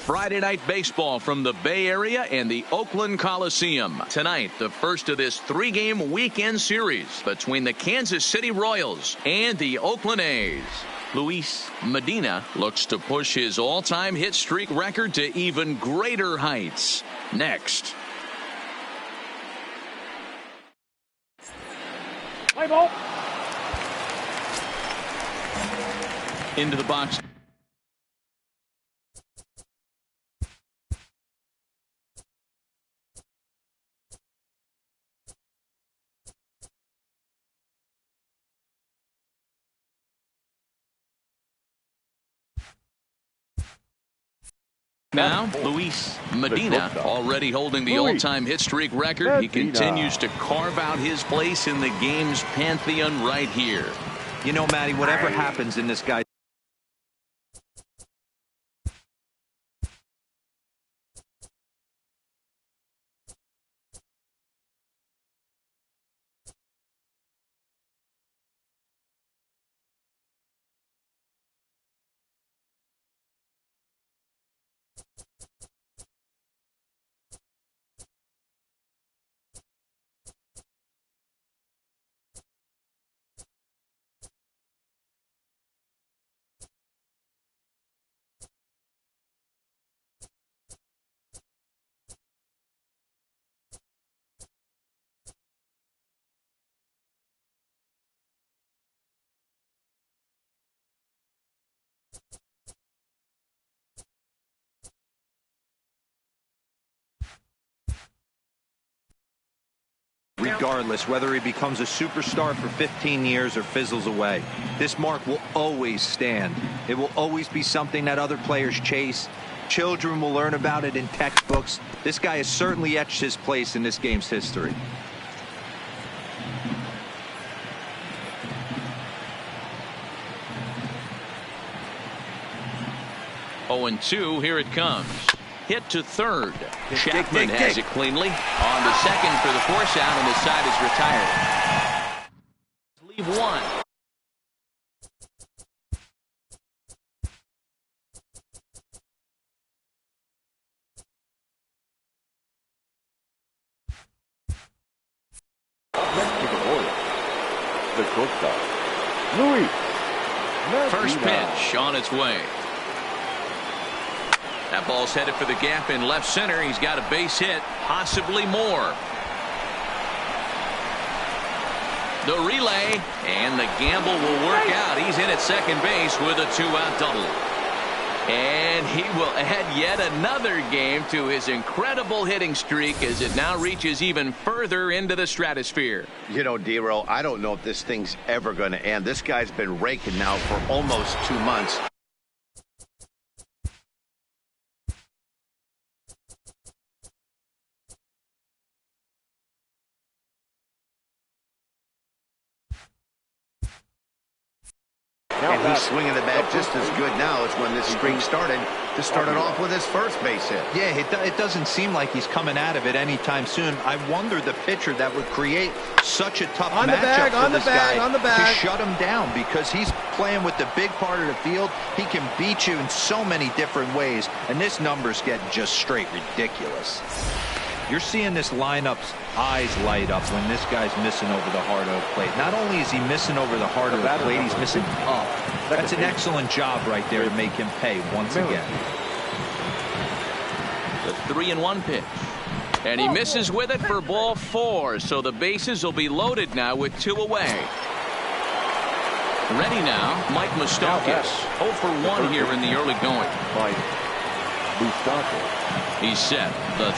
Friday night baseball from the Bay Area and the Oakland Coliseum. Tonight, the first of this three-game weekend series between the Kansas City Royals and the Oakland A's. Luis Medina looks to push his all-time hit streak record to even greater heights. Next. Play ball. Into the box. Now, Luis Medina already holding the all-time hit streak record. He continues to carve out his place in the game's pantheon right here. You know, Matty, whatever happens in this guy. Regardless, whether he becomes a superstar for 15 years or fizzles away, this mark will always stand. It will always be something that other players chase. Children will learn about it in textbooks. This guy has certainly etched his place in this game's history. Oh, and 2, here it comes. Hit to third. Chapman has it cleanly. On to second for the force out, and his side is retired. Leave one. First pitch on its way. That ball's headed for the gap in left center. He's got a base hit, possibly more. The relay, and the gamble will work out. He's in at second base with a 2-out double. And he will add yet another game to his incredible hitting streak as it now reaches even further into the stratosphere. You know, D-Roll, I don't know if this thing's ever going to end. This guy's been raking now for almost 2 months. And he's swinging the bat just as good now as when this streak started. Just started off with his first base hit. Yeah, it doesn't seem like he's coming out of it anytime soon. I wonder the pitcher that would create such a tough matchup for this guy to shut him down, because he's playing with the big part of the field. He can beat you in so many different ways, and this number's getting just straight ridiculous. You're seeing this lineup's eyes light up when this guy's missing over the heart of the plate. Not only is he missing over the heart of the plate, he's missing up. That's an excellent job right there to make him pay once again. The 3-1 pitch. And he misses with it for ball 4. So the bases will be loaded now with 2 away. Ready now, Mike Moustakas. 0 for 1 here in the early going. He's set. The 3-0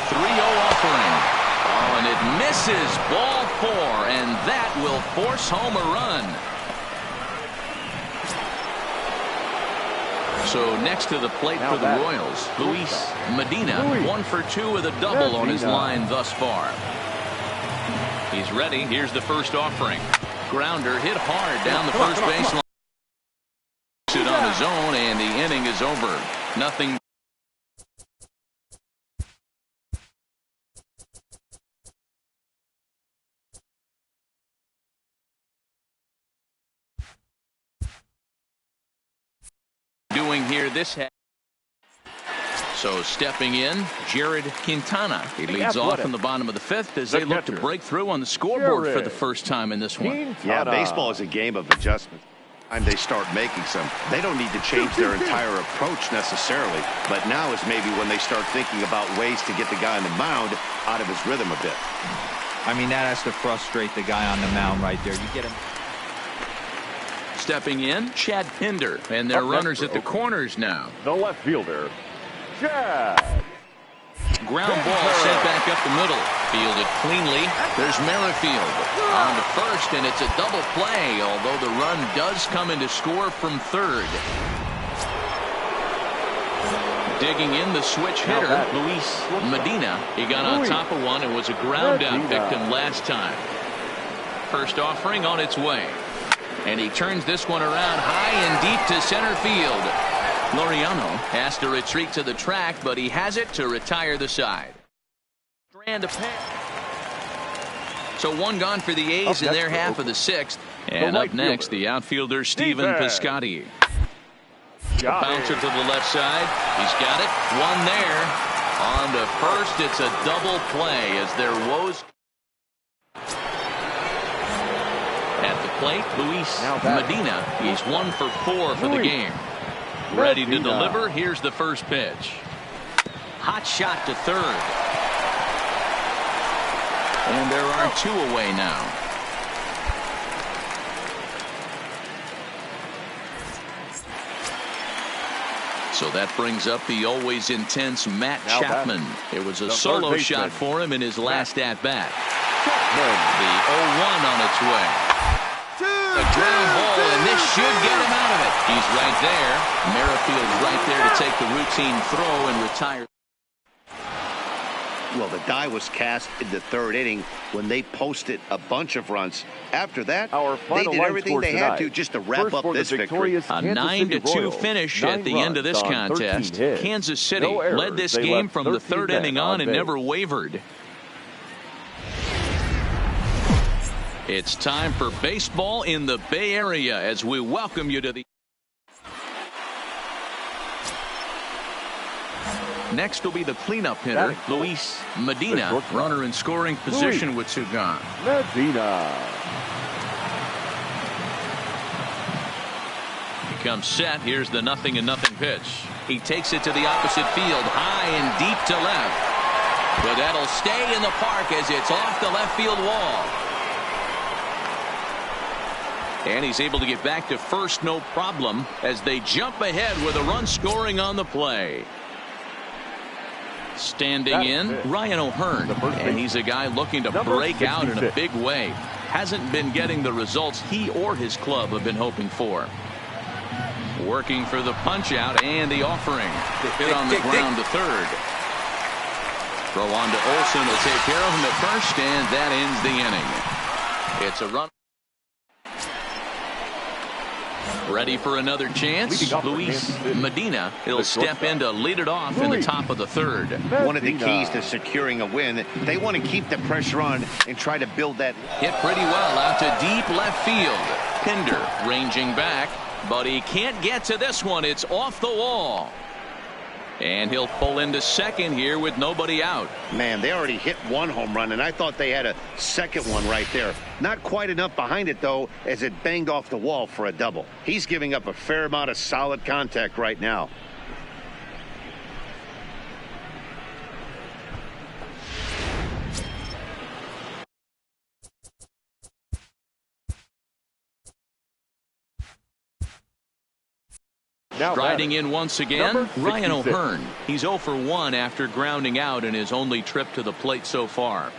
offering. Oh, and it misses ball 4, and that will force home a run. So next to the plate for the Royals, Luis Medina, 1 for 2 with a double on his line thus far. He's ready. Here's the first offering. Grounder hit hard down the first baseline. It on his own, and the inning is over. Nothing. Doing here this half. So stepping in, Jared Quintana. He leads off in the bottom of the fifth as they look to break through on the scoreboard for the first time in this one. Yeah, baseball is a game of adjustment. Time they start making some. They don't need to change their entire approach necessarily, but now is maybe when they start thinking about ways to get the guy on the mound out of his rhythm a bit. I mean, that has to frustrate the guy on the mound right there. You get him. Stepping in, Chad Pinder, and their runners at the corners now. The left fielder, Chad. Ground ball sent back up the middle. Fielded cleanly. There's Merrifield on to first, and it's a double play, although the run does come in to score from third. Digging in the switch hitter, Luis Medina. He got on top of one and was a ground out victim last time. First offering on its way. And he turns this one around high and deep to center field. Laureano has to retreat to the track, but he has it to retire the side. So one gone for the A's in their half of the sixth. And up next, the outfielder Stephen Piscotty. Bouncer to the left side. He's got it. One there. On to first. It's a double play as their woes. At the plate, Luis Medina. He's 1 for 4 for the game. Ready to deliver. Here's the first pitch. Hot shot to third. And there are 2 away now. So that brings up the always intense Matt Chapman. It was a solo shot for him in his last at-bat. The 0-1 on its way. A ground ball, and this should get him out of it. He's right there. Merrifield's right there to take the routine throw and retire. Well, the die was cast in the third inning when they posted a bunch of runs. After that, they did everything they had to just to wrap up this victory. A 9-2 finish at the end of this contest. Kansas City led this game from the third inning on and never wavered. It's time for baseball in the Bay Area as we welcome you to the... Next will be the cleanup hitter, Luis Medina, runner in scoring position with 2 gone. Medina. He comes set. Here's the 0-0 pitch. He takes it to the opposite field, high and deep to left. But that'll stay in the park as it's off the left field wall. And he's able to get back to first, no problem, as they jump ahead with a run scoring on the play. Standing in, Ryan O'Hearn, and he's a guy looking to break out in a big way. Hasn't been getting the results he or his club have been hoping for. Working for the punch out and the offering. Hit on the ground to third. Throw on to Olsen will take care of him at first, and that ends the inning. It's a run. Ready for another chance. Luis Medina. He'll step in to lead it off in the top of the third. One of the keys to securing a win, they want to keep the pressure on and try to build that. Hit pretty well out to deep left field. Pinder ranging back, but he can't get to this one. It's off the wall. And he'll pull into second here with nobody out. Man, they already hit 1 home run, and I thought they had a second one right there. Not quite enough behind it, though, as it banged off the wall for a double. He's giving up a fair amount of solid contact right now. Striding in once again, Ryan O'Hearn. He's 0 for 1 after grounding out in his only trip to the plate so far.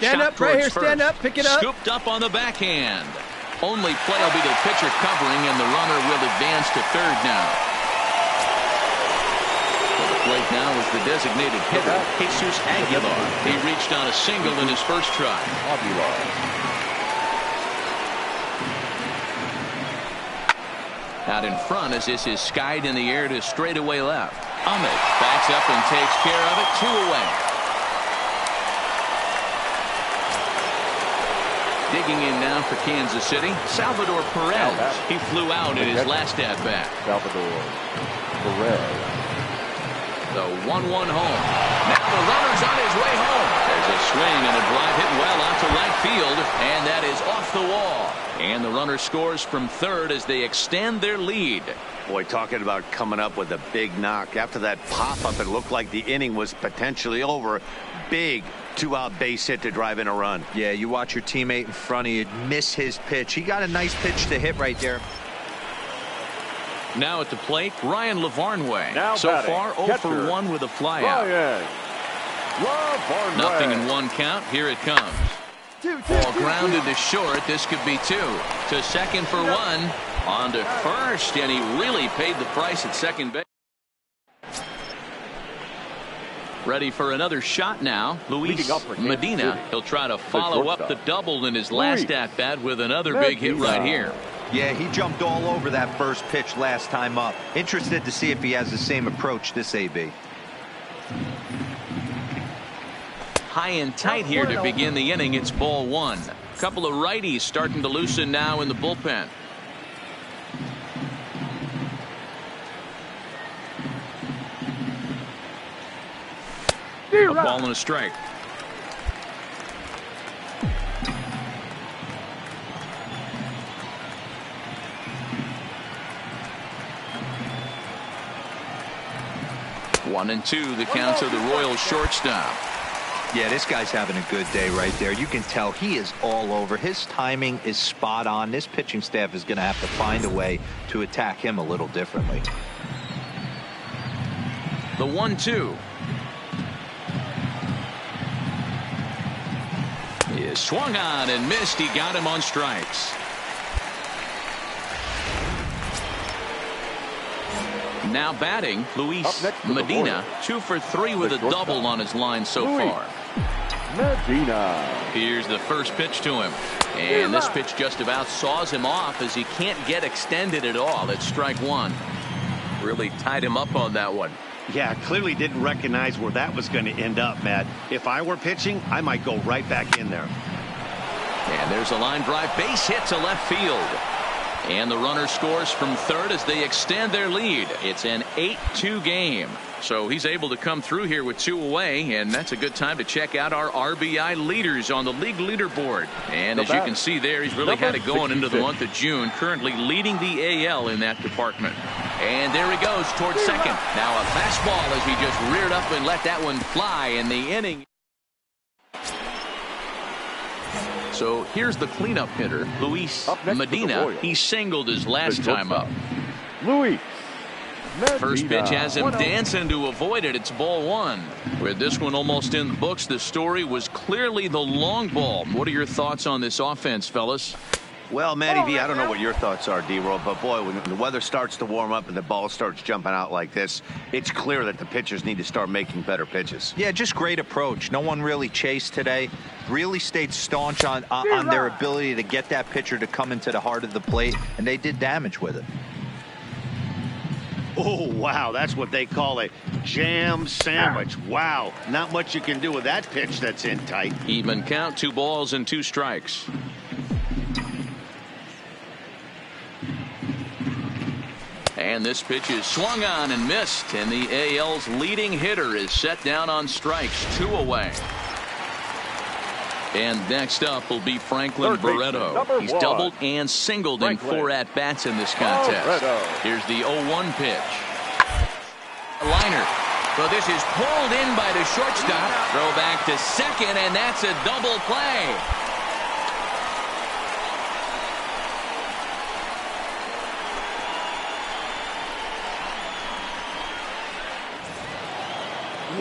Stand up right here, stand up, pick it up. Scooped up on the backhand. Only play will be the pitcher covering, and the runner will advance to third now. For the plate now is the designated hitter, Jesus Aguilar. He reached on a single in his first try. Out in front as this is skied in the air to straightaway left. Ahmed backs up and takes care of it. 2 away. Digging in now for Kansas City, Salvador Perez. He flew out in his last at-bat. Salvador Perez. The 1-1 home. Now the runner's on his way home. There's a swing and a drive hit well out to right field, and that is off the wall. And the runner scores from third as they extend their lead. Boy, talking about coming up with a big knock. After that pop-up, it looked like the inning was potentially over. Big two-out base hit to drive in a run. Yeah, you watch your teammate in front of you miss his pitch. He got a nice pitch to hit right there. Now at the plate, Ryan Lavarnway. So batting, far, 0 for 1 with a flyout. Nothing in one count. Here it comes. Ball grounded to short. This could be 2. To second for 1. On to first, and he really paid the price at second base. Ready for another shot now. Luis Medina. He'll try to follow up the double in his last at-bat with another big hit right here. Yeah, he jumped all over that first pitch last time up. Interested to see if he has the same approach this AB. High and tight here to begin the inning. It's ball 1. Couple of righties starting to loosen now in the bullpen. A ball and a strike. One and 2, the count of the Royals shortstop. Yeah, this guy's having a good day right there. You can tell he is all over. His timing is spot on. This pitching staff is going to have to find a way to attack him a little differently. The 1-2. He is swung on and missed. He got him on strikes. Now batting, Luis Medina, 2 for 3 with a double on his line so far. Medina. Here's the first pitch to him. And this pitch just about saws him off as he can't get extended at all. It's strike 1. Really tied him up on that one. Yeah, clearly didn't recognize where that was going to end up, Matt. If I were pitching, I might go right back in there. And there's a line drive, base hit to left field. And the runner scores from third as they extend their lead. It's an 8-2 game. So he's able to come through here with 2 away, and that's a good time to check out our RBI leaders on the league leaderboard. And as you can see there, he's really had it going into the month of June, currently leading the AL in that department. And there he goes towards second. Now a fastball as he just reared up and let that one fly in the inning. So here's the cleanup hitter, Luis Medina. He singled his last time up. Luis Medina. First pitch has him dancing to avoid it. It's ball 1. With this one almost in the books, the story was clearly the long ball. What are your thoughts on this offense, fellas? Well, Matty V, I don't know what your thoughts are, D-Roll, but boy, when the weather starts to warm up and the ball starts jumping out like this, it's clear that the pitchers need to start making better pitches. Yeah, just great approach. No one really chased today. Really stayed staunch on their ability to get that pitcher to come into the heart of the plate, and they did damage with it. Oh, wow, that's what they call a jam sandwich. Wow, not much you can do with that pitch that's in tight. Even count, 2 balls and 2 strikes. And this pitch is swung on and missed, and the AL's leading hitter is set down on strikes, 2 away. And next up will be Franklin Barreto. He's doubled and singled in 4 at-bats in this contest. Here's the 0-1 pitch. A liner. So this is pulled in by the shortstop. Throw back to second, and that's a double play.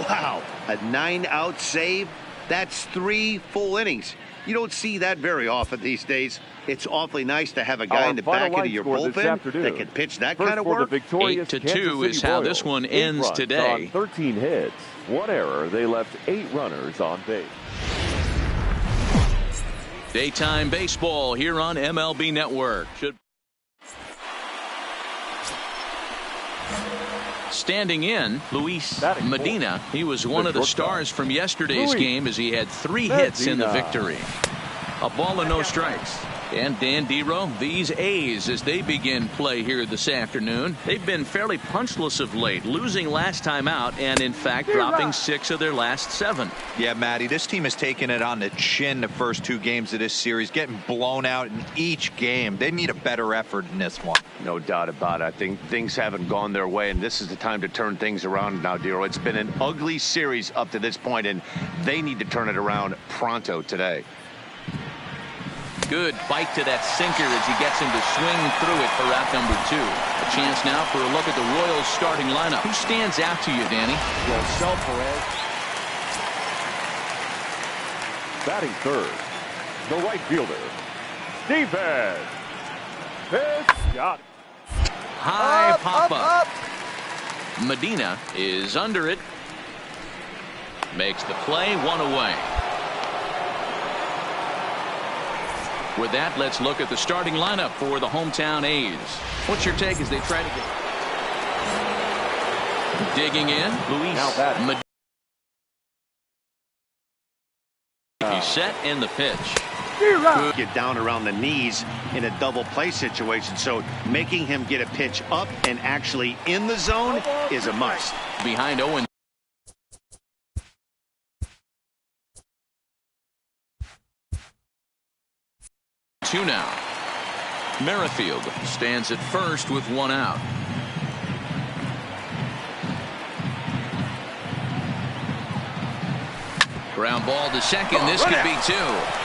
Wow, a 9-out save? That's 3 full innings. You don't see that very often these days. It's awfully nice to have a guy in the back end of your bullpen that can pitch that kind of work. 8-2 is how this one ends today. 13 hits, 1 error. They left 8 runners on base. Daytime baseball here on MLB Network. Standing in, Luis Medina. He was one of the stars from yesterday's game as he had 3 hits in the victory. A ball and no strikes. And Dan Dero, these A's, as they begin play here this afternoon, they've been fairly punchless of late, losing last time out and, in fact, dropping 6 of their last 7. Yeah, Matty, this team has taken it on the chin the first 2 games of this series, getting blown out in each game. They need a better effort in this one. No doubt about it. I think things haven't gone their way, and this is the time to turn things around now, Dero. It's been an ugly series up to this point, and they need to turn it around pronto today. Good bite to that sinker as he gets him to swing through it for out number 2. A chance now for a look at the Royals starting lineup. Who stands out to you, Danny? Yosel Perez. Batting third, the right fielder, Stephen Piscotty. High pop-up. Medina is under it. Makes the play, 1 away. With that, let's look at the starting lineup for the hometown A's. What's your take as they try to get... Digging in, Luis Medina. He's set in the pitch. Get down around the knees in a double play situation, so making him get a pitch up and actually in the zone is a must. Behind Owen. Two now. Merrifield stands at first with 1 out. Ground ball to second. This could be 2.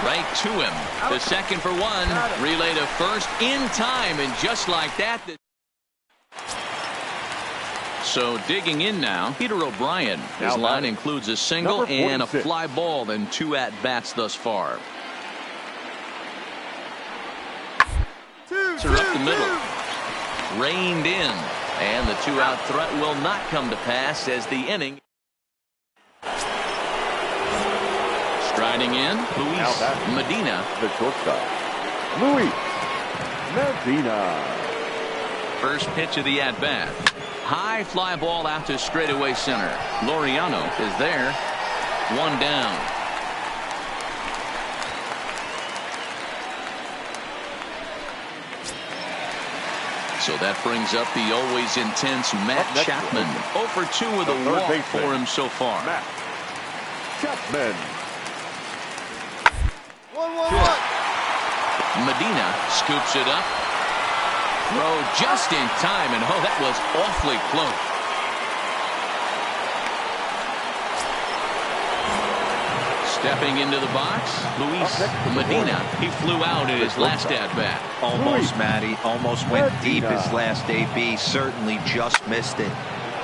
Right to him. The second for 1. Relay to first in time, and just like that. So digging in now, Peter O'Brien. His line includes a single and a fly ball and 2 at-bats thus far. Up the middle. Reined in. And the 2-out threat will not come to pass as the inning. Striding in, Luis Medina. The shortstop, Luis Medina. First pitch of the at-bat. High fly ball out to straightaway center. Laureano is there. 1 down. So that brings up the always intense Matt Chapman. 0 for 2 with a walk for him so far. Matt Chapman. 1-1-1. Medina scoops it up. Throw just in time, and that was awfully close. Stepping into the box, Luis Medina. He flew out in his last at-bat. Almost, Matty. Almost went deep his last AB. Certainly just missed it.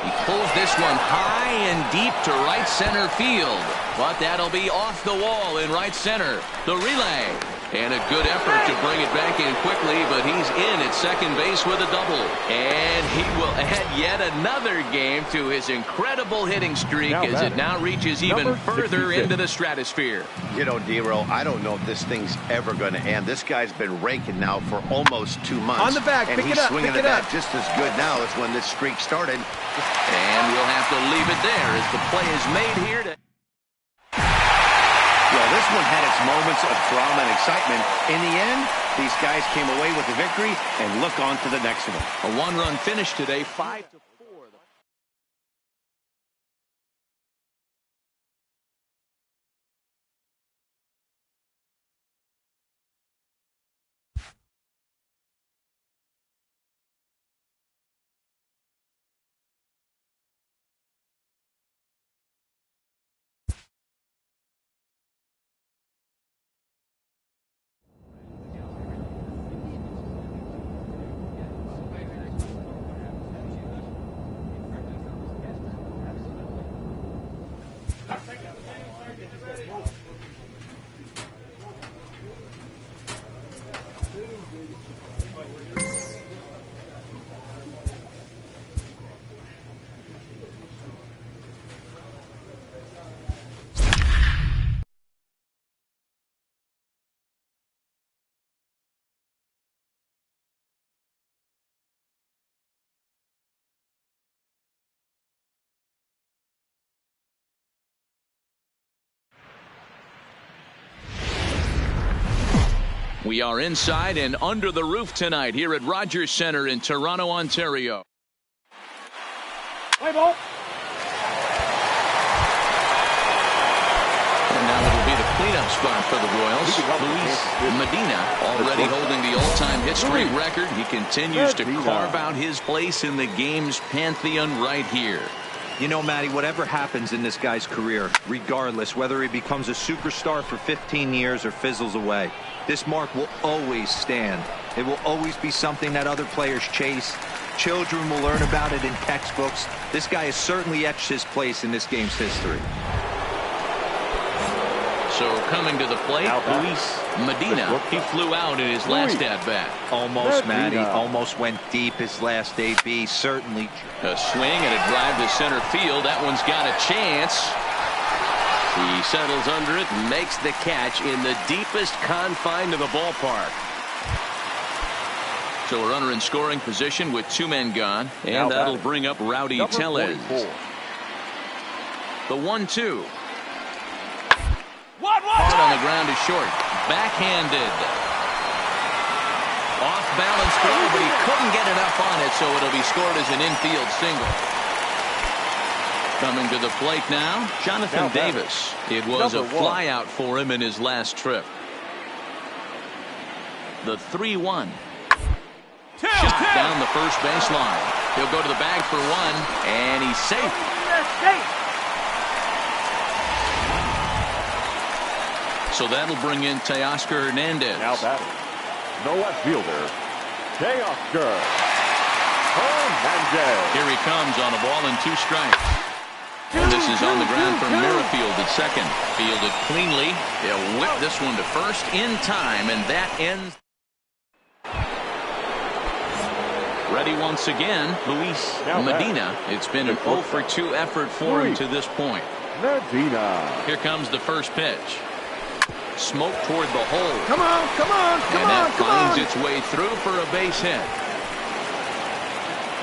He pulls this one high and deep to right center field. But that'll be off the wall in right center. The relay. And a good effort to bring it back in quickly, but he's in at second base with a double. And he will add yet another game to his incredible hitting streak as it now reaches even further into the stratosphere. You know, Dero, I don't know if this thing's ever going to end. This guy's been raking now for almost 2 months. On the back, and pick it up, swinging pick it the up. bat just as good now as when this streak started. And we'll have to leave it there as the play is made here to... Well, this one had its moments of drama and excitement. In the end, these guys came away with the victory and look on to the next one. A 1-run finish today, 5-4. We are inside and under the roof tonight here at Rogers Centre in Toronto, Ontario. Play ball. And now it'll be the cleanup spot for the Royals. Luis Medina already holding the all-time history record. He continues to carve out his place in the game's pantheon right here. You know, Matty, whatever happens in this guy's career, regardless whether he becomes a superstar for 15 years or fizzles away, this mark will always stand. It will always be something that other players chase. Children will learn about it in textbooks. This guy has certainly etched his place in this game's history. So coming to the plate, Luis Medina. He flew out in his last at-bat. Almost, Matty. Almost went deep his last AB. Certainly. A swing and a drive to center field. That one's got a chance. He settles under it and makes the catch in the deepest confine of the ballpark. So a runner in scoring position with 2 men gone. And that'll bring up Rowdy Tellez. The 1-2. Hard on the ground is short. Backhanded. Off balance throw, but he couldn't get enough on it, so it'll be scored as an infield single. Coming to the plate now, Jonathan Davis. It was a fly out for him in his last trip. The 3-1. Shot down the first baseline. He'll go to the bag for one, and he's safe. So that'll bring in Teoscar Hernandez. Now batting, no left fielder, Teoscar Hernandez. Here he comes on a ball and 2 strikes. And this is on the ground from Merrifield at second. Fielded cleanly. They'll whip this one to first in time, and that ends. Ready once again, Luis Medina. It's been an 0 for 2 effort for him to this point. Medina. Here comes the first pitch. Smoke toward the hole. Come on, come on, come and on, that come finds on. its way through for a base hit.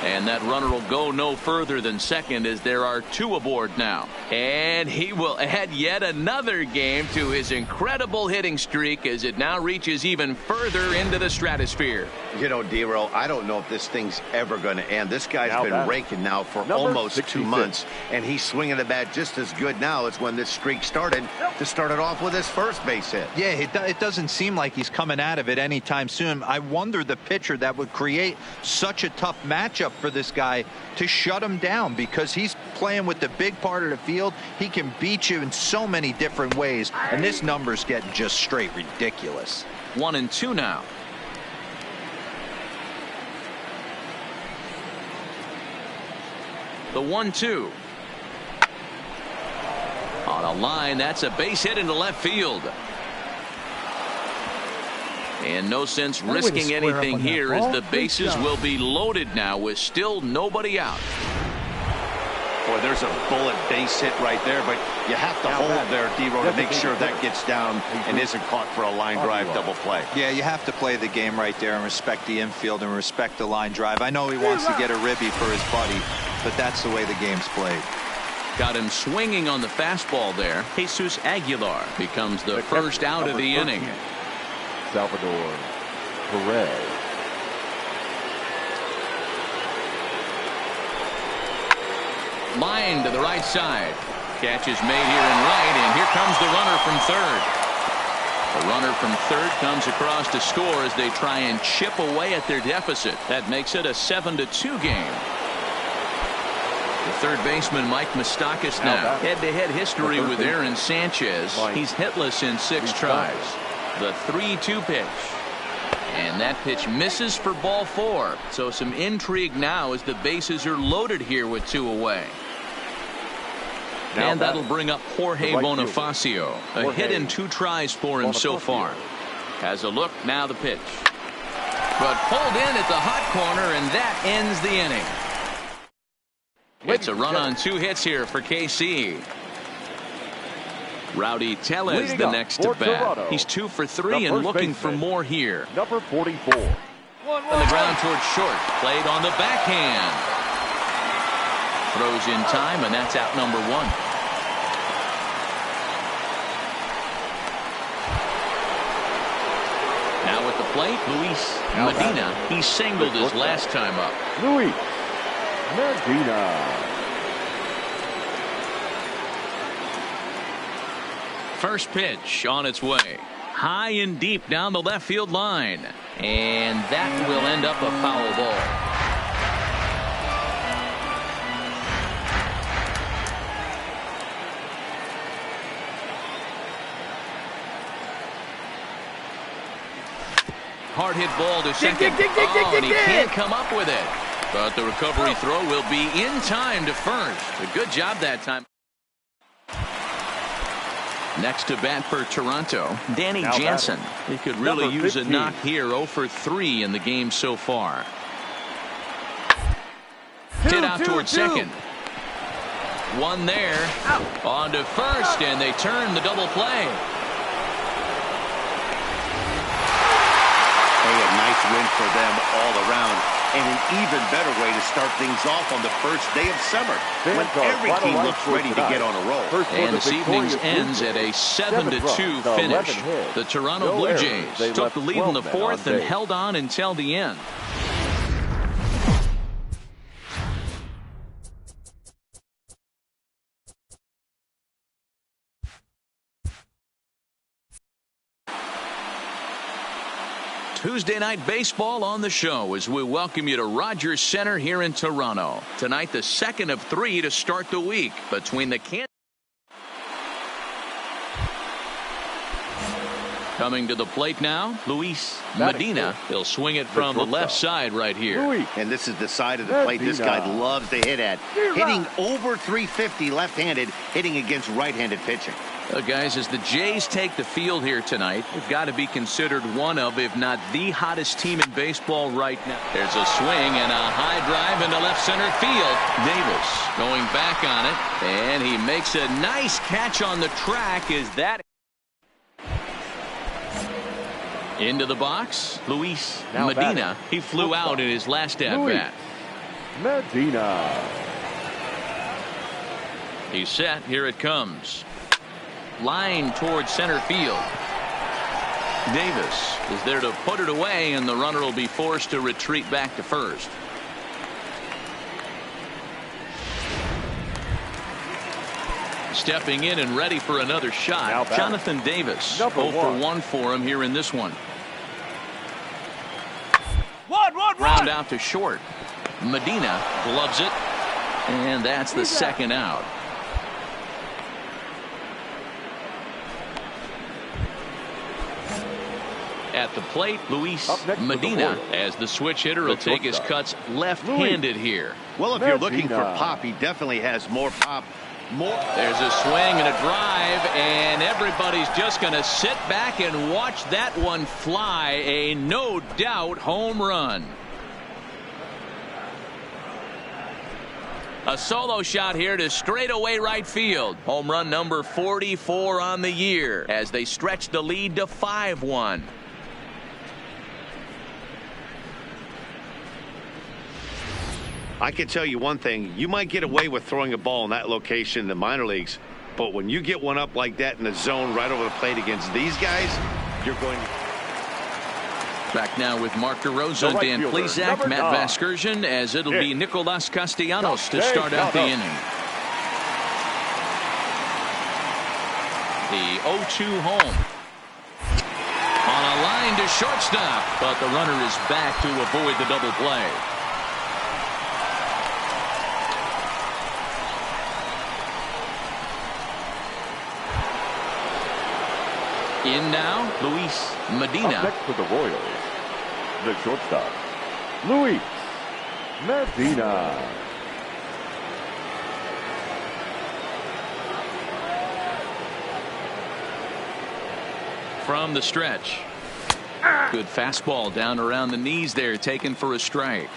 And that runner will go no further than second as there are 2 aboard now. And he will add yet another game to his incredible hitting streak as it now reaches even further into the stratosphere. You know, D-Roll, I don't know if this thing's ever going to end. This guy's been raking now for almost 2 months, and he's swinging the bat just as good now as when this streak started to start it off with his first base hit. Yeah, it doesn't seem like he's coming out of it anytime soon. I wonder the pitcher that would create such a tough matchup for this guy to shut him down, because he's playing with the big part of the field. He can beat you in so many different ways, and this number's getting just straight ridiculous. 1-2 now. The 1-2. On a line, that's a base hit into left field. And no sense risking anything here as the bases will be loaded now with still nobody out. Boy, there's a bullet base hit right there, but you have to hold there, D-Roll, to make sure that gets down and isn't caught for a line drive double play. Yeah, you have to play the game right there and respect the infield and respect the line drive. I know he wants to get a ribby for his buddy, but that's the way the game's played. Got him swinging on the fastball there. Jesus Aguilar becomes the first out of the inning. Salvador Perez. Line to the right side. Catch is made here in right, and here comes the runner from third. The runner from third comes across to score as they try and chip away at their deficit. That makes it a 7-2 game. The third baseman, Mike Moustakas, now head-to-head history with Aaron Sanchez. He's hitless in 6 tries. The 3-2 pitch. And that pitch misses for ball 4. So some intrigue now as the bases are loaded here with 2 away. And that'll bring up Jorge Bonifacio. A hit in 2 tries for him so far. Has a look, now the pitch. But pulled in at the hot corner, and that ends the inning. It's a run on 2 hits here for KC. Rowdy Tellez the next to bat. He's 2 for 3 and looking for more here. Number 44. On the ground towards short. Played on the backhand. Throws in time, and that's out number 1. Now plate, Luis Medina. He singled his last time up. Luis Medina. First pitch on its way. High and deep down the left field line. And that will end up a foul ball. Hard hit ball to second. And he can't come up with it. But the recovery throw will be in time to first. A good job that time. Next to bat for Toronto, Danny Jansen. He could really use a knock here. 0 for 3 in the game so far. Hit out towards second. One there. On to first, and they turn the double play. Hey, a nice win for them all around. And an even better way to start things off on the first day of summer, when every team looks ready to get on a roll. And this evening's ends at a 7-2 finish. The Toronto Blue Jays took the lead in the fourth and held on until the end. Tuesday night baseball on the show as we welcome you to Rogers Center here in Toronto. Tonight, the second of 3 to start the week between the Kansas. Coming to the plate now, Luis Medina. He'll swing it from the left side right here. And this is the side of the plate this guy loves to hit at. Hitting over 350 left-handed, hitting against right-handed pitching. Guys, as the Jays take the field here tonight, they've got to be considered one of, if not the hottest team in baseball right now. There's a swing and a high drive into left center field. Davis going back on it, and he makes a nice catch on the track. Is that into the box? Luis Medina. He flew out in his last at-bat. Medina. He's set. Here it comes. Line towards center field. Davis is there to put it away, and the runner will be forced to retreat back to first. Stepping in and ready for another shot, Jonathan Davis. 0 for 1 for him here in this one. Round out to short. Medina gloves it, and that's the second out. At the plate, Luis Medina, as the switch hitter, will take his cuts left-handed here. Well, if you're looking for pop, he definitely has more pop. There's a swing and a drive, and everybody's just going to sit back and watch that one fly. A no doubt home run. A solo shot here to straightaway right field. Home run number 44 on the year as they stretch the lead to 5-1. I can tell you one thing. You might get away with throwing a ball in that location in the minor leagues, but when you get one up like that in the zone right over the plate against these guys, you're going to... Back now with Mark DeRosa, Dan Plesac, Matt Vasgersian, as it'll be Nicolas Castellanos to start out the inning. The 0-2 home. On a line to shortstop, but the runner is back to avoid the double play. In now, Luis Medina. Up next for the Royals, the shortstop, Luis Medina. From the stretch. Good fastball down around the knees there, taken for a strike.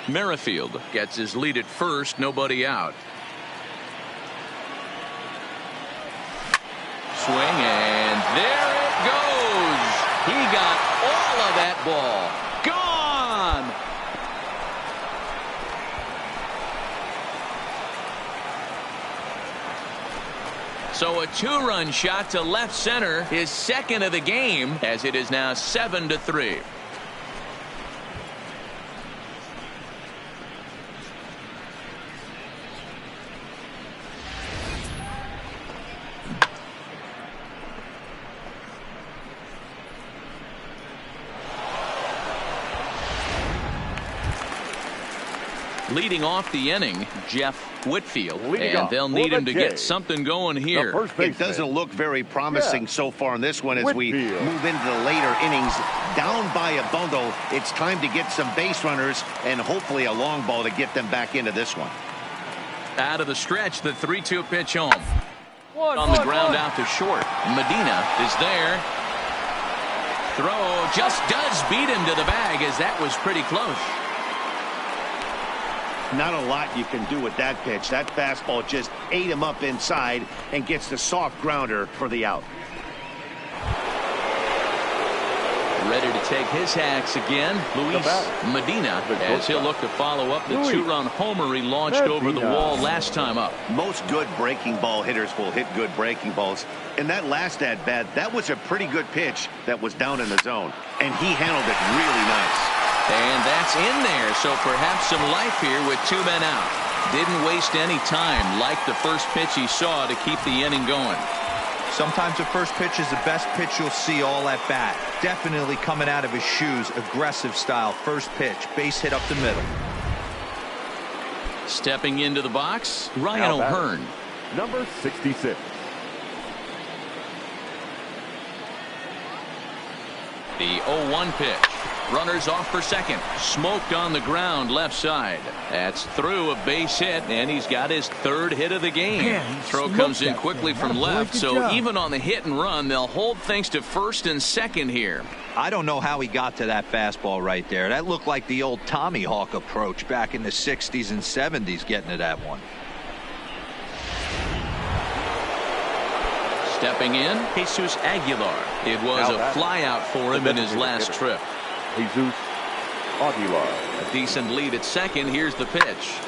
Merrifield gets his lead at first, nobody out. Swing, and there it goes. He got all of that ball. Gone. So a 2-run shot to left center, his second of the game, as it is now 7-3. Leading off the inning, Jeff Whitfield, and they'll need him to get something going here. It doesn't look very promising so far in this one as we move into the later innings. Down by a bundle, it's time to get some base runners and hopefully a long ball to get them back into this one. Out of the stretch, the 3-2 pitch home. On the ground out to short. Medina is there. Throw just does beat him to the bag, as that was pretty close. Not a lot you can do with that pitch. That fastball just ate him up inside and gets the soft grounder for the out. Ready to take his hacks again, Luis Medina, as he'll look to follow up the 2-run homer he launched over the wall last time up. Most good breaking ball hitters will hit good breaking balls. In that last at-bat, that was a pretty good pitch that was down in the zone, and he handled it really nice. And that's in there, so perhaps some life here with 2 men out. Didn't waste any time, like the first pitch he saw, to keep the inning going. Sometimes the first pitch is the best pitch you'll see all at bat. Definitely coming out of his shoes, aggressive style. First pitch, base hit up the middle. Stepping into the box, Ryan O'Hearn. Number 66. The 0-1 pitch. Runners off for second. Smoked on the ground left side. That's through a base hit, and he's got his 3rd hit of the game. Throw comes in quickly from left, so even on the hit and run, they'll hold things to first and second here. I don't know how he got to that fastball right there. That looked like the old Tommy Hawk approach back in the 60s and 70s getting to that one. Stepping in, Jesus Aguilar. It was a fly out for him in his last trip. Jesus Aguilar. A decent lead at second. Here's the pitch.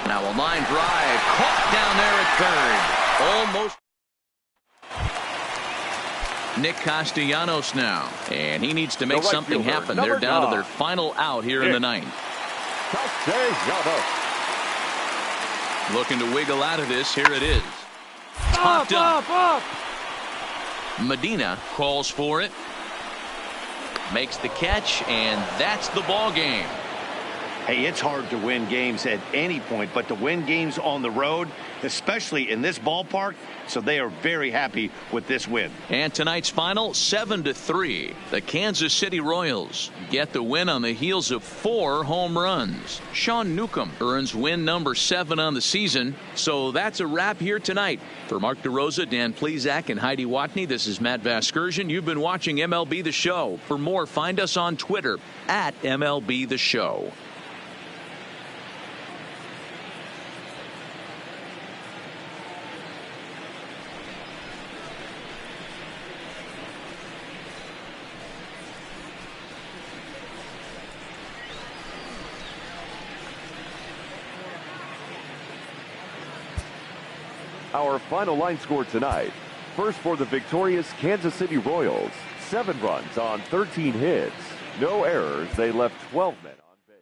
Now a line drive. Caught down there at third. Almost. Nick Castellanos now. And he needs to make something happen. They're down to their final out here in the 9th. Looking to wiggle out of this. Here it is. Popped up. Medina calls for it. Makes the catch, and that's the ball game. Hey, it's hard to win games at any point, but to win games on the road, especially in this ballpark, so they are very happy with this win. And tonight's final, 7-3. The Kansas City Royals get the win on the heels of 4 home runs. Sean Newcomb earns win number 7 on the season. So that's a wrap here tonight. For Mark DeRosa, Dan Plesac, and Heidi Watney, this is Matt Vasgersian. You've been watching MLB The Show. For more, find us on Twitter at MLB The Show. Our final line score tonight. First for the victorious Kansas City Royals. 7 runs on 13 hits. No errors. They left 12 men on base.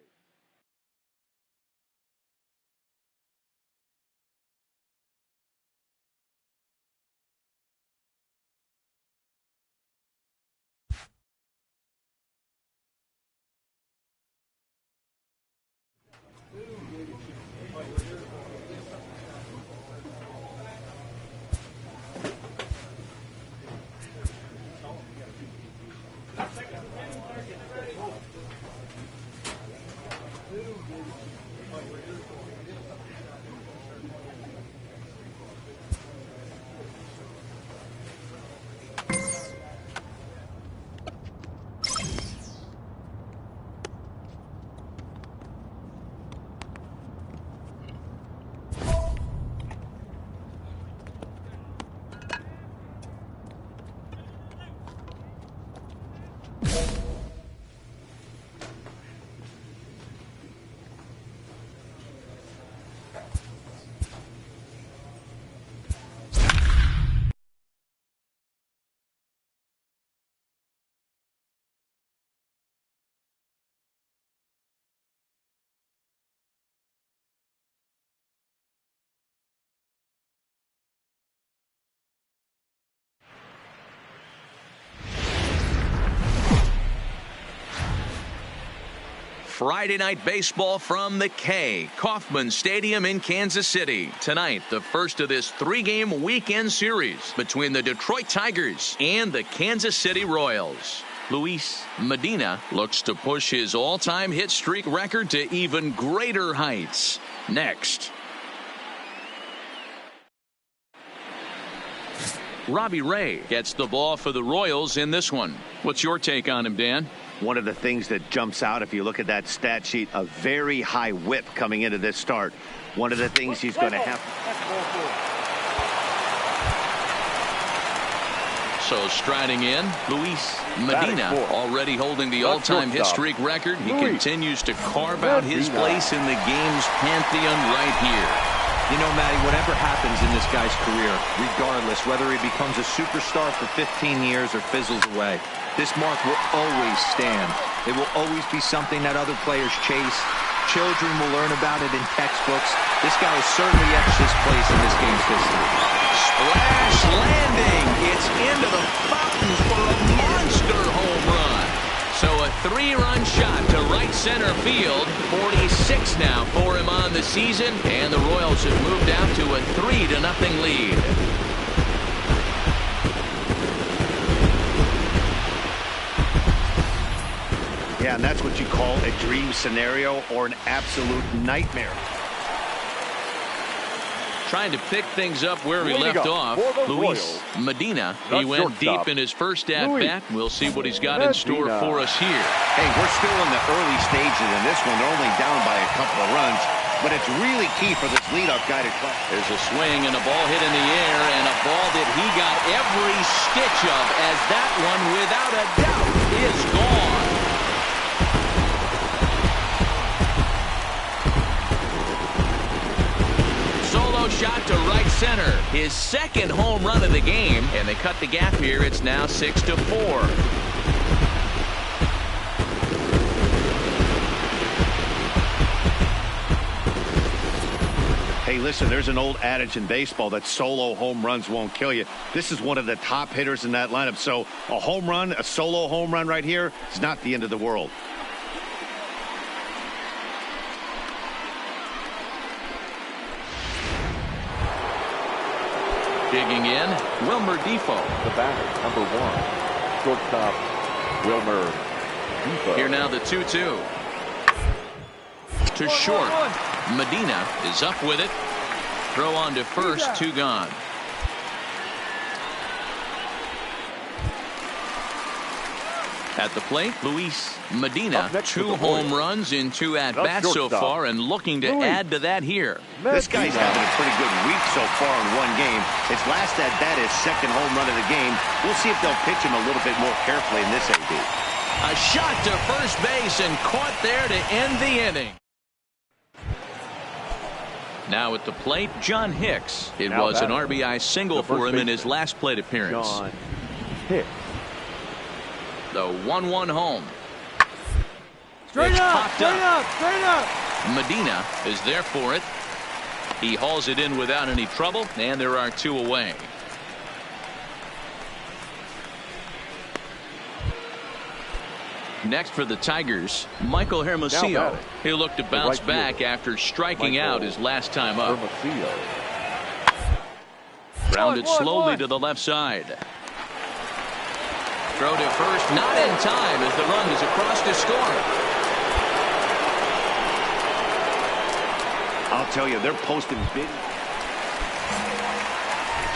Friday night baseball from the K. Kauffman Stadium in Kansas City. Tonight, the first of this three-game weekend series between the Detroit Tigers and the Kansas City Royals. Luis Medina looks to push his all-time hit streak record to even greater heights. Next. Robbie Ray gets the ball for the Royals in this one. What's your take on him, Dan? One of the things that jumps out, if you look at that stat sheet, a very high whip coming into this start. One of the things he's going to have. So striding in, Luis Medina, already holding the all-time hit streak record. He continues to carve out his place in the game's pantheon right here. You know, Matty, whatever happens in this guy's career, regardless, whether he becomes a superstar for 15 years or fizzles away, this mark will always stand. It will always be something that other players chase. Children will learn about it in textbooks. This guy has certainly etched his place in this game's history. Splash landing. It's into the fountain for a monster home run. So a three-run shot to right center field. 46 now for him on the season. And the Royals have moved out to a 3-0 lead. Yeah, and that's what you call a dream scenario or an absolute nightmare. Trying to pick things up where he left off. Luis Medina, he went deep in his first at-bat. We'll see what he's got in store for us here. Hey, we're still in the early stages in this one. They're only down by a couple of runs, but it's really key for this leadoff guy to clutch. There's a swing and a ball hit in the air, and a ball that he got every stitch of, as that one, without a doubt, is gone. Shot to right center, his second home run of the game, and they cut the gap here. It's now 6-4. Hey, listen, there's an old adage in baseball that solo home runs won't kill you. This is one of the top hitters in that lineup, so a home run, a solo home run right here is not the end of the world. Digging in, Wilmer Defoe. The batter, number 1, shortstop Wilmer Defoe. Here now the 2-2. To short. Medina is up with it. Throw on to first, 2 gone. At the plate, Luis Medina, 2 home runs in 2 at-bats so far, and looking to add to that here. This guy's having a pretty good week so far in one game. His last at-bat is second home run of the game. We'll see if they'll pitch him a little bit more carefully in this AB. A shot to first base and caught there to end the inning. Now at the plate, John Hicks. It was an RBI single for him in his last plate appearance. John Hicks. The 1-1 home. Straight up, straight up, straight up. Medina is there for it. He hauls it in without any trouble, and there are 2 away. Next for the Tigers, Michael Hermosillo. He'll look to bounce back after striking out his last time up. Grounded slowly to the left side. Throw to first, not in time as the run is across to score. I'll tell you, they're posting big.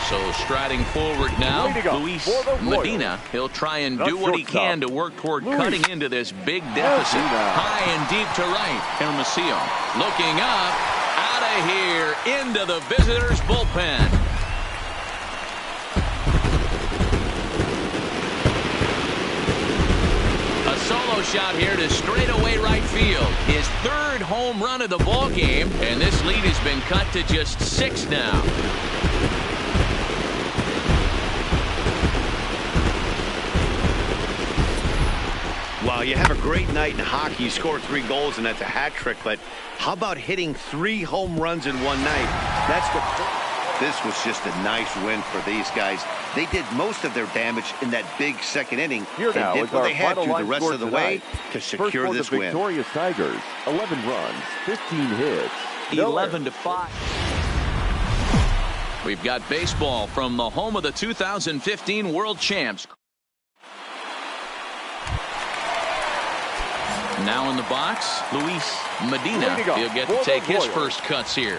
So striding forward now, Luis Medina. He'll try and do what he can to work toward cutting into this big deficit. High and deep to right. Hermosillo looking up, out of here, into the visitors' bullpen. Solo shot here to straightaway right field. His 3rd home run of the ball game, and this lead has been cut to just 6 now. Wow, you have a great night in hockey. You score 3 goals, and that's a hat trick. But how about hitting 3 home runs in one night? That's the This was just a nice win for these guys. They did most of their damage in that big second inning. Here now they did is what our they had final to the line rest score of the tonight. way to secure First this for the win. victorious Tigers, 11 runs, 15 hits. 11-5. We've got baseball from the home of the 2015 World Champs. Now in the box, Luis Medina. He'll get to take his first cuts here.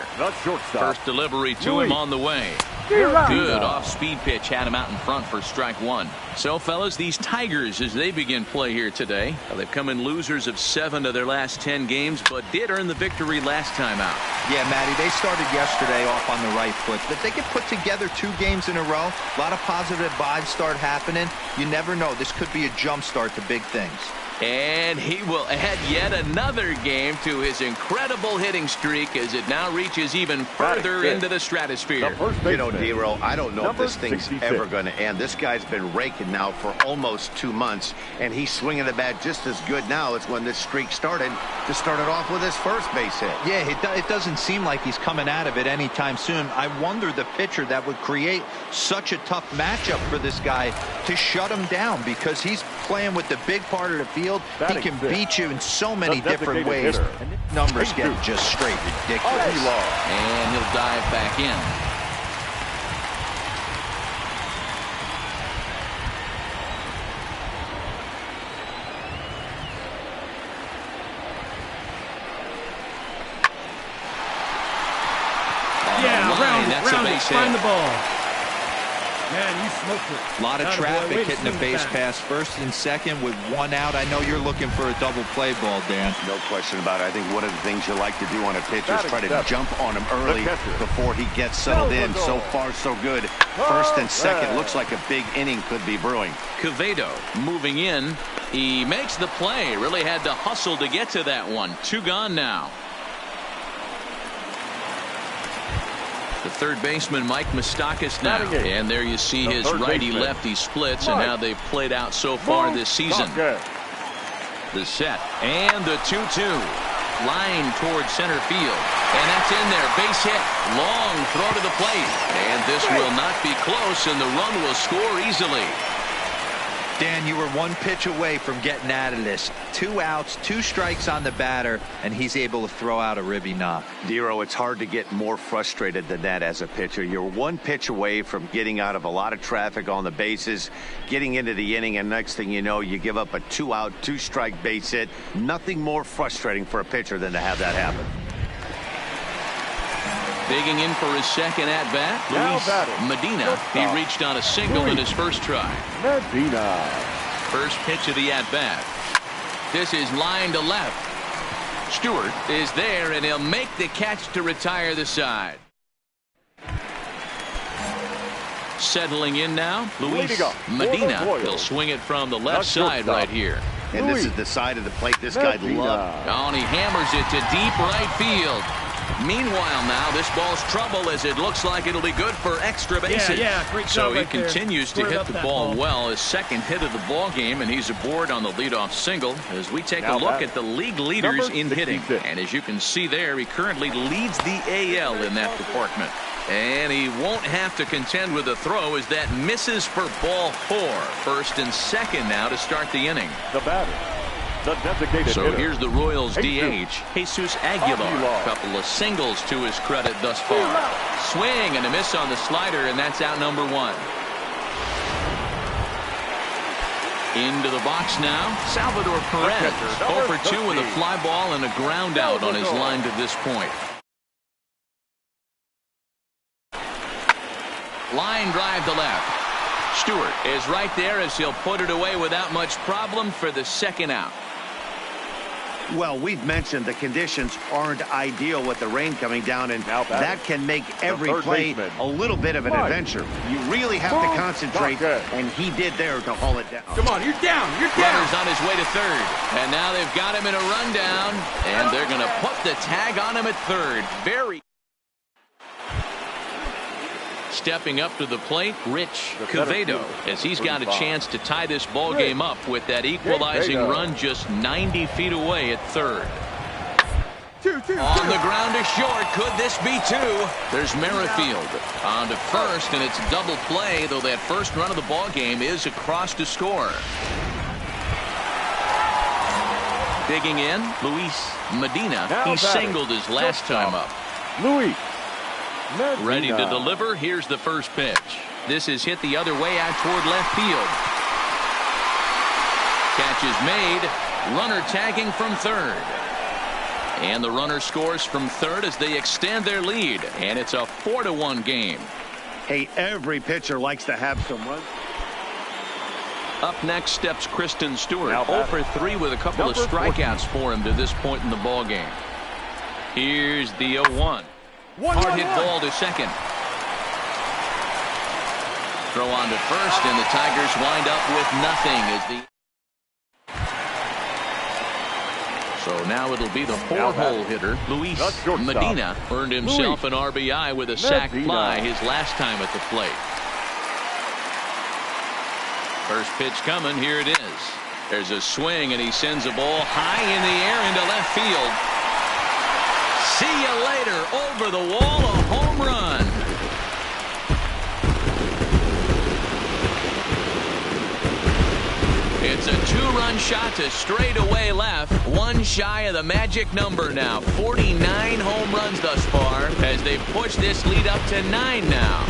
First delivery to him on the way. Good off-speed pitch had him out in front for strike one. So, fellas, these Tigers, as they begin play here today, they've come in losers of 7 of their last 10 games, but did earn the victory last time out. Yeah, Matty, they started yesterday off on the right foot. But if they can put together 2 games in a row, a lot of positive vibes start happening. You never know. This could be a jump start to big things. And he will add yet another game to his incredible hitting streak as it now reaches even further into the stratosphere. You know, D-Roll, I don't know if this thing's ever going to end. This guy's been raking now for almost 2 months, and he's swinging the bat just as good now as when this streak started. To start it off with his first base hit. Yeah, it doesn't seem like he's coming out of it anytime soon. I wonder the pitcher that would create such a tough matchup for this guy to shut him down, because he's playing with the big part of the field. He can beat you in so many different ways. And numbers get just straight ridiculous. And he'll dive back in. Round it, find the ball. Man, you smoked it. A lot of traffic hitting the base pass first and second with 1 out. I know you're looking for a double play ball, Dan. No question about it. I think one of the things you like to do on a pitcher is try to jump on him early before he gets settled in. So far, so good. First and second. Looks like a big inning could be brewing. Quevedo moving in. He makes the play. Really had to hustle to get to that one. 2 gone now. The third baseman, Mike Moustakas, now. And there you see his righty-lefty splits and how they've played out so far this season. The set and the 2-2. Line towards center field. And that's in there. Base hit. Long throw to the plate. And this will not be close, and the run will score easily. Dan, you were 1 pitch away from getting out of this. 2 outs, 2 strikes on the batter, and he's able to throw out a ribby knock. Dero, it's hard to get more frustrated than that as a pitcher. You're 1 pitch away from getting out of a lot of traffic on the bases, getting into the inning, and next thing you know, you give up a 2-out, 2-strike base hit. Nothing more frustrating for a pitcher than to have that happen. Digging in for his second at-bat, Luis Medina. He reached on a single in his first try. Medina. First pitch of the at-bat. This is line to left. Stewart is there, and he'll make the catch to retire the side. Settling in now, Luis Medina. He'll swing it from the left side right here. And this is the side of the plate this guy loves. Oh, and he hammers it to deep right field. Meanwhile, now this ball's trouble as it looks like it'll be good for extra bases. Great job so he right continues to hit the ball well. His second hit of the ball game, and he's aboard on the leadoff single as we take a look at the league leaders in hitting. And as you can see there, he currently leads the AL in that department. And he won't have to contend with a throw as that misses for ball 4. First and second now to start the inning. The batter. So here's the Royals DH, Jesus Aguilar. Couple of singles to his credit thus far. Swing and a miss on the slider, and that's out number 1. Into the box now, Salvador Perez. 0 for 2 with a fly ball and a ground out on his line to this point. Line drive to left. Stewart is right there as he'll put it away without much problem for the second out. Well, we've mentioned the conditions aren't ideal with the rain coming down, and that can make every play a little bit of an adventure. You really have to concentrate, and he did there to haul it down. Come on, you're down. Runner's on his way to third, and now they've got him in a rundown, and they're going to put the tag on him at third. Stepping up to the plate, Rich Quevedo, as he's got a chance to tie this ball game up with that equalizing run just 90 feet away at third. On the ground to short. Could this be two? There's Merrifield on to first, and it's double play, though that first run of the ball game is across to score. Digging in, Luis Medina. He singled his last time up. Luis Medina. Ready to deliver. Here's the first pitch. This is hit the other way out toward left field. Catch is made. Runner tagging from third. And the runner scores from third as they extend their lead. And it's a 4-1 game. Hey, every pitcher likes to have some run. Up next steps Kristen Stewart. 0 for 3 with a couple of strikeouts for him to this point in the ball game. Here's the 0-1. Hard hit ball to second. Throw on to first, and the Tigers wind up with nothing as the. So now it'll be the 4-hole hitter, Luis Medina, earned himself an RBI with a sac fly his last time at the plate. First pitch coming. Here it is. There's a swing, and he sends a ball high in the air into left field. See you later. Over the wall, a home run. It's a 2-run shot to straightaway left. One shy of the magic number now. 49 home runs thus far as they push this lead up to 9 now.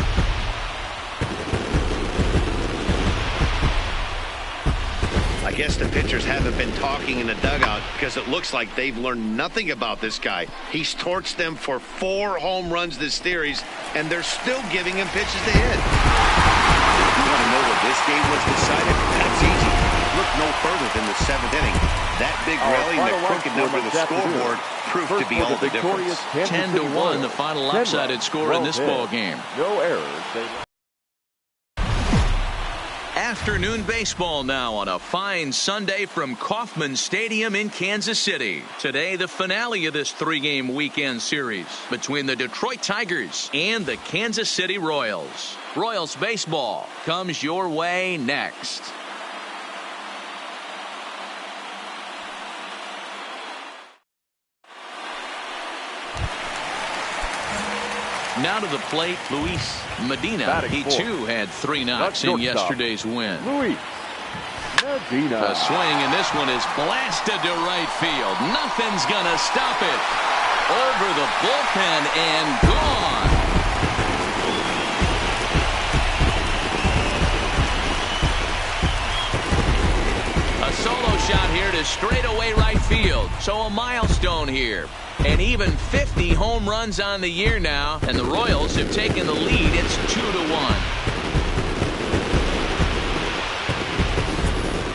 I guess the pitchers haven't been talking in the dugout because it looks like they've learned nothing about this guy. He's torched them for 4 home runs this series, and they're still giving him pitches to hit. If you want to know where this game was decided, that's easy. Look no further than the 7th inning. That big rally and the crooked number of the scoreboard proved to be all the difference. 10-1, the final lopsided score in this ball game. No errors. Afternoon baseball now on a fine Sunday from Kauffman Stadium in Kansas City. Today, the finale of this 3-game weekend series between the Detroit Tigers and the Kansas City Royals. Royals baseball comes your way next. Now to the plate, Luis Medina. He too had 3 knocks in yesterday's win. Luis Medina. A swing, and this one is blasted to right field. Nothing's gonna stop it. Over the bullpen and gone. A solo shot here to straightaway right field. So a milestone here. And even 50 home runs on the year now, and the Royals have taken the lead. It's 2-1.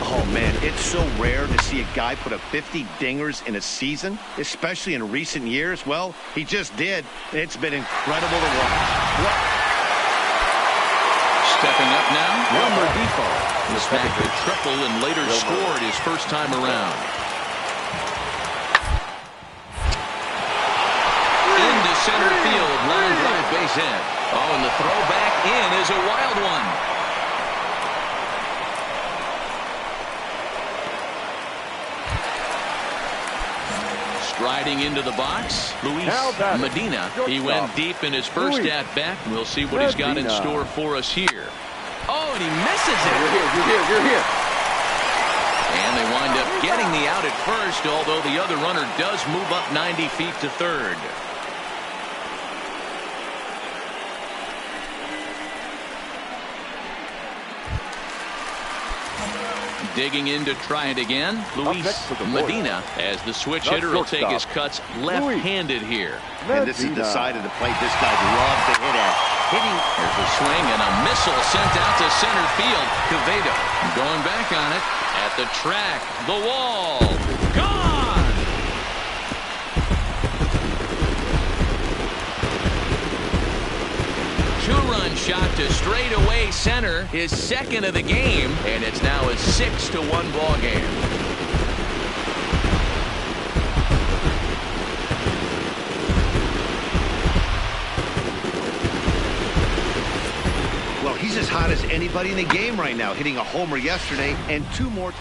Oh, man, it's so rare to see a guy put up 50 dingers in a season, especially in recent years. Well, he just did. It's been incredible to watch. Stepping up now, Wilmer Defoe. He smacked a triple and later scored his first time around. Center field, line drive, base hit. Oh, and the throw back in is a wild one. Striding into the box, Luis Medina. He went deep in his first at-bat. We'll see what he's got in store for us here. Oh, and he misses it. You're here. And they wind up getting the out at first, although the other runner does move up 90 feet to third. Digging in to try it again, Luis Medina, as the switch hitter will take his cuts left-handed here. And this is the side of the plate this guy loves to hit at. Here's a swing and a missile sent out to center field. Quevedo going back on it at the track, the wall, gone! Two-run shot to straightaway center, his second of the game, and it's now a 6-1 ball game. Well, he's as hot as anybody in the game right now, hitting a homer yesterday and 2 more.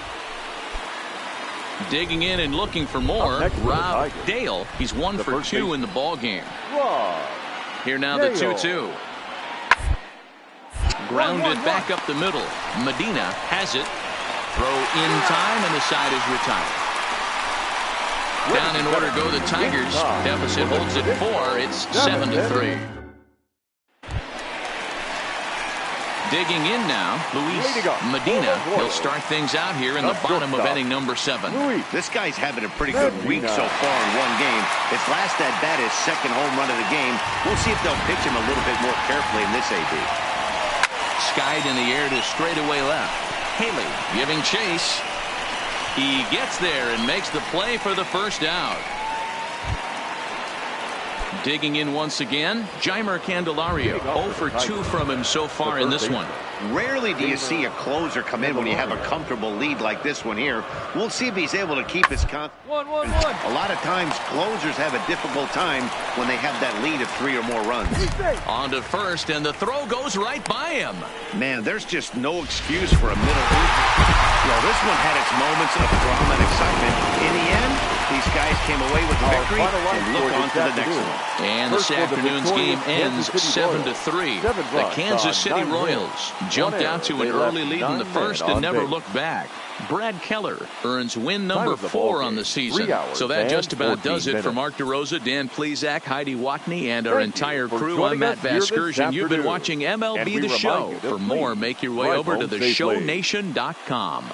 Digging in and looking for more, Rob Dale. He's 1 for 2 in the ball game. Here now the 2-2. Grounded back up the middle. Medina has it. Throw in time, and the side is retired. Down in order go the Tigers. Deficit holds at 4. It's 7-3. Digging in now, Luis Medina. He'll start things out here in the bottom of inning number 7. This guy's having a pretty good week so far in one game. His last at bat is second home run of the game. We'll see if they'll pitch him a little bit more carefully in this AB. Skied in the air to straightaway left. Haley giving chase. He gets there and makes the play for the first out. Digging in once again, Jeimer Candelario. 0 for 2 from him so far in this one. Rarely do you see a closer come in when you have a comfortable lead like this one here. We'll see if he's able to keep his confidence. A lot of times, closers have a difficult time when they have that lead of 3 or more runs. On to first, and the throw goes right by him. Man, there's just no excuse for a middle. Well, this one had its moments of drama and excitement. In the end, these guys came away with the victory and look on to the next one. And this afternoon's game ends 7-3. The Kansas City Royals jumped out to an early lead in the first and never looked back. Brad Keller earns win number 4 on the season. So that just about does it for Mark DeRosa, Dan Plesac, Heidi Watney, and our entire crew. I'm Matt Vasgersian. You've been watching MLB The Show. For more, make your way over to theshownation.com.